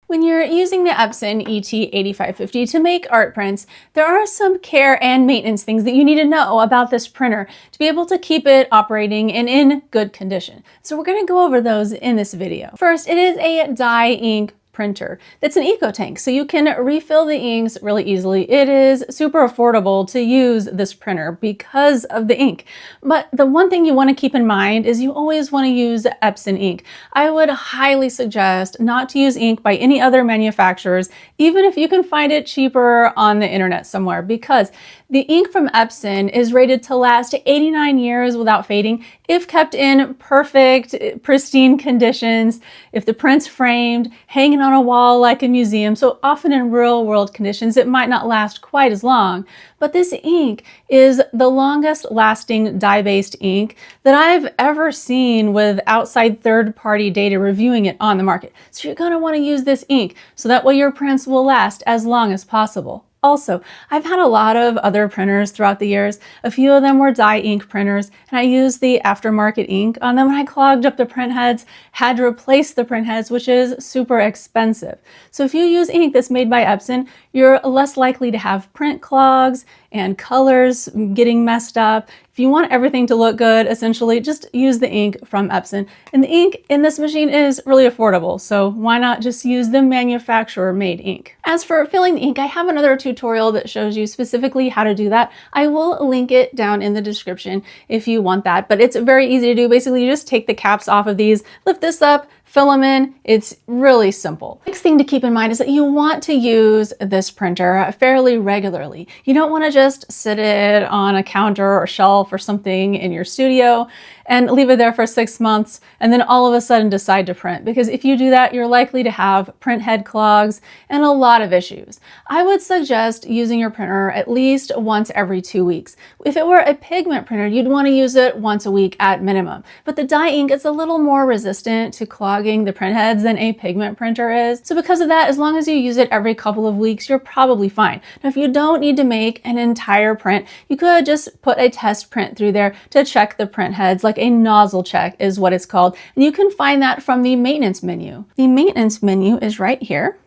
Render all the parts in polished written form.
When you're using the Epson ET-8550 to make art prints, there are some care and maintenance things that you need to know about this printer to be able to keep it operating and in good condition. So we're going to go over those in this video. First, it is a dye ink printer that's an EcoTank, so you can refill the inks really easily. It is super affordable to use this printer because of the ink. But the one thing you want to keep in mind is you always want to use Epson ink. I would highly suggest not to use ink by any other manufacturers, even if you can find it cheaper on the internet somewhere, because the ink from Epson is rated to last 89 years without fading if kept in perfect, pristine conditions, if the print's framed, hanging on a wall like a museum. So often in real world conditions, it might not last quite as long. But this ink is the longest lasting dye-based ink that I've ever seen with outside third-party data reviewing it on the market. So you're going to want to use this ink so that way your prints will last as long as possible. Also, I've had a lot of other printers throughout the years. A few of them were dye ink printers, and I used the aftermarket ink on them when I clogged up the print heads, had to replace the print heads, which is super expensive. So if you use ink that's made by Epson, you're less likely to have print clogs and colors getting messed up. If you want everything to look good, essentially just use the ink from Epson. And the ink in this machine is really affordable, so why not just use the manufacturer-made ink? As for filling the ink, I have another tutorial that shows you specifically how to do that. I will link it down in the description if you want that, but it's very easy to do. Basically, you just take the caps off of these, lift this up, fill them in. It's really simple. Next thing to keep in mind is that you want to use this printer fairly regularly. You don't want to just sit it on a counter or shelf or something in your studio and leave it there for 6 months and then all of a sudden decide to print, because if you do that, you're likely to have print head clogs and a lot of issues. I would suggest using your printer at least once every 2 weeks. If it were a pigment printer, you'd want to use it once a week at minimum. But the dye ink is a little more resistant to clogging the print heads than a pigment printer is. So because of that, as long as you use it every couple of weeks, you're probably fine. Now, if you don't need to make an entire print, you could just put a test print through there to check the print heads, like a nozzle check is what it's called. And you can find that from the maintenance menu. The maintenance menu is right here.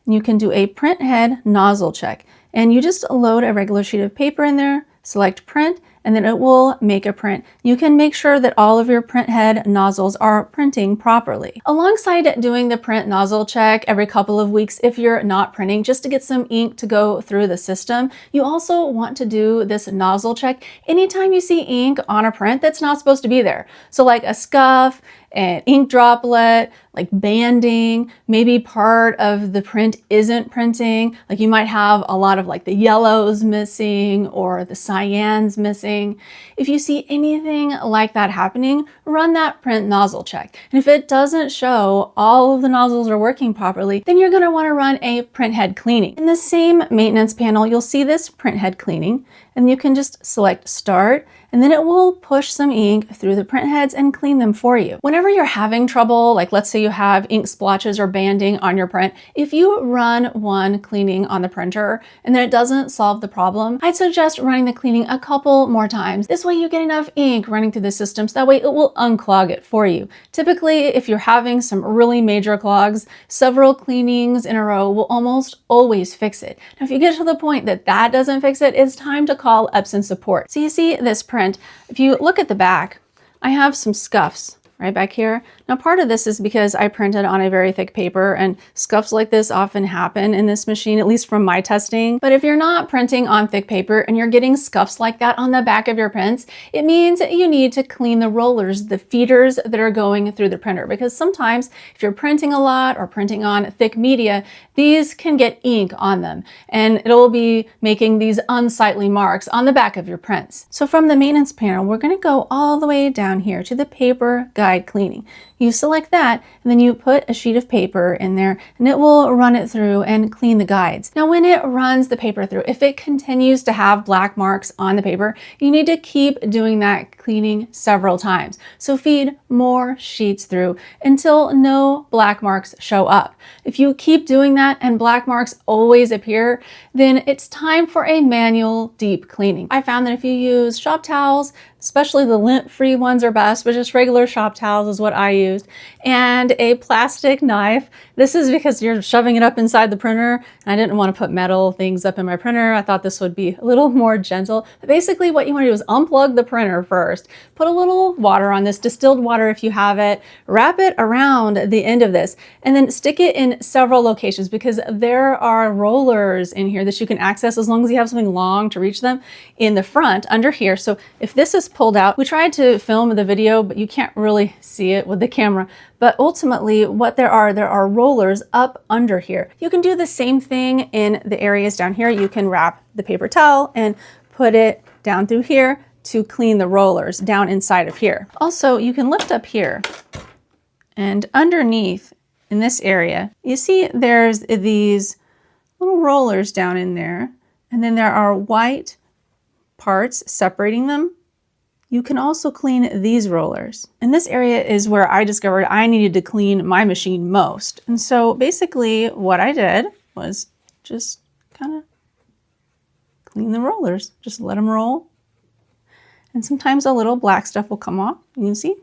And you can do a print head nozzle check. And you just load a regular sheet of paper in there, select print, and then it will make a print. You can make sure that all of your print head nozzles are printing properly. Alongside doing the print nozzle check every couple of weeks if you're not printing, just to get some ink to go through the system, you also want to do this nozzle check anytime you see ink on a print that's not supposed to be there. So like a scuff, an ink droplet, like banding, maybe part of the print isn't printing, like you might have a lot of like the yellows missing or the cyans missing. If you see anything like that happening, run that print nozzle check. And if it doesn't show all of the nozzles are working properly, then you're gonna wanna run a print head cleaning. In the same maintenance panel, you'll see this print head cleaning, and you can just select start, and then it will push some ink through the print heads and clean them for you. Whenever you're having trouble, like let's say you have ink splotches or banding on your print, if you run one cleaning on the printer and then it doesn't solve the problem, I'd suggest running the cleaning a couple more times. This way you get enough ink running through the system, so that way it will unclog it for you. Typically, if you're having some really major clogs, several cleanings in a row will almost always fix it. Now, if you get to the point that that doesn't fix it, it's time to call Epson support. So you see this print, if you look at the back, I have some scuffs right back here. Now, part of this is because I printed on a very thick paper, and scuffs like this often happen in this machine, at least from my testing. But if you're not printing on thick paper and you're getting scuffs like that on the back of your prints, it means you need to clean the rollers, the feeders that are going through the printer, because sometimes if you're printing a lot or printing on thick media, these can get ink on them, and it'll be making these unsightly marks on the back of your prints. So from the maintenance panel, we're going to go all the way down here to the paper guide cleaning. You select that, and then you put a sheet of paper in there, and it will run it through and clean the guides. Now, when it runs the paper through, if it continues to have black marks on the paper, you need to keep doing that cleaning several times. So feed more sheets through until no black marks show up. If you keep doing that and black marks always appear, then it's time for a manual deep cleaning. I found that if you use shop towels, especially the lint-free ones are best, but just regular shop towels is what I used, and a plastic knife. This is because you're shoving it up inside the printer, and I didn't want to put metal things up in my printer. I thought this would be a little more gentle. But basically what you want to do is unplug the printer first, put a little water on this, distilled water if you have it, wrap it around the end of this, and then stick it in several locations because there are rollers in here that you can access as long as you have something long to reach them in the front under here. So if this is pulled out, we tried to film the video, but you can't really see it with the camera. But ultimately what there are rollers up under here. You can do the same thing in the areas down here. You can wrap the paper towel and put it down through here to clean the rollers down inside of here. Also, you can lift up here and underneath in this area, you see there's these little rollers down in there, and then there are white parts separating them. You can also clean these rollers. And this area is where I discovered I needed to clean my machine most. And so basically what I did was just kind of clean the rollers. Just let them roll. And sometimes a little black stuff will come off. You can see.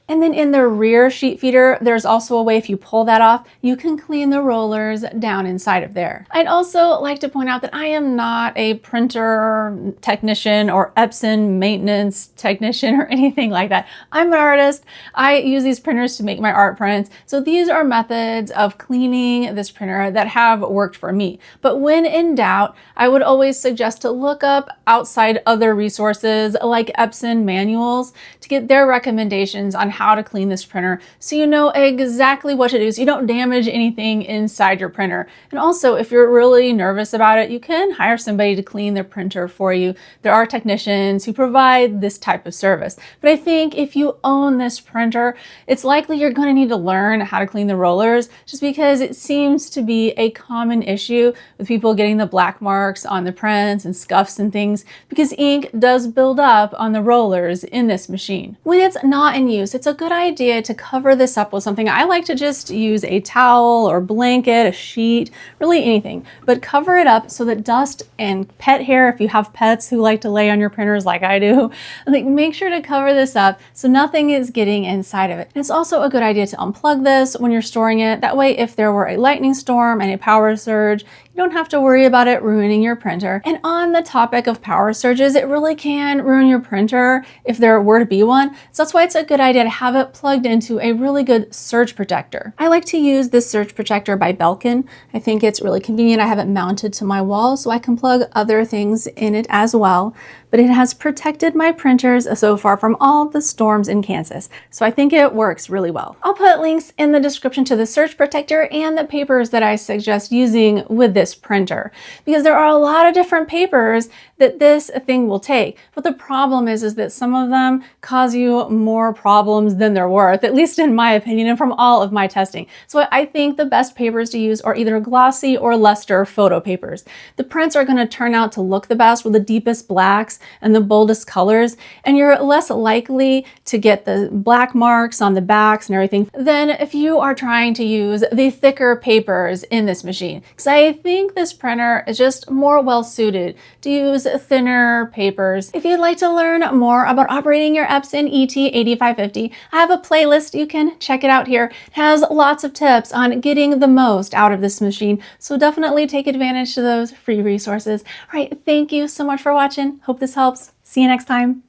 And then in the rear sheet feeder, there's also a way if you pull that off, you can clean the rollers down inside of there. I'd also like to point out that I am not a printer technician or Epson maintenance technician or anything like that. I'm an artist. I use these printers to make my art prints. So these are methods of cleaning this printer that have worked for me. But when in doubt, I would always suggest to look up outside other resources like Epson manuals to get their recommendations on how to clean this printer so you know exactly what to do so you don't damage anything inside your printer. And also, if you're really nervous about it, you can hire somebody to clean their printer for you. There are technicians who provide this type of service. But I think if you own this printer, it's likely you're going to need to learn how to clean the rollers just because it seems to be a common issue with people getting the black marks on the prints and scuffs and things because ink does build up on the rollers in this machine. When it's not in use, it's a good idea to cover this up with something. I like to just use a towel or blanket, a sheet, really anything, but cover it up so that dust and pet hair, if you have pets who like to lay on your printers like I do, like make sure to cover this up so nothing is getting inside of it. And it's also a good idea to unplug this when you're storing it. That way, if there were a lightning storm and a power surge, you don't have to worry about it ruining your printer. And on the topic of power surges, it really can ruin your printer if there were to be one. So that's why it's a good idea to have it plugged into a really good surge protector. I like to use this surge protector by Belkin. I think it's really convenient. I have it mounted to my wall so I can plug other things in it as well. But it has protected my printers so far from all the storms in Kansas. So I think it works really well. I'll put links in the description to the surge protector and the papers that I suggest using with this printer, because there are a lot of different papers that this thing will take. But the problem is that some of them cause you more problems than they're worth, at least in my opinion and from all of my testing. So I think the best papers to use are either glossy or luster photo papers. The prints are going to turn out to look the best with the deepest blacks and the boldest colors, and you're less likely to get the black marks on the backs and everything than if you are trying to use the thicker papers in this machine. Because I think this printer is just more well suited to use thinner papers. If you'd like to learn more about operating your Epson ET-8550, I have a playlist. You can check it out here. It has lots of tips on getting the most out of this machine, so definitely take advantage of those free resources. All right, thank you so much for watching. Hope this helps. See you next time.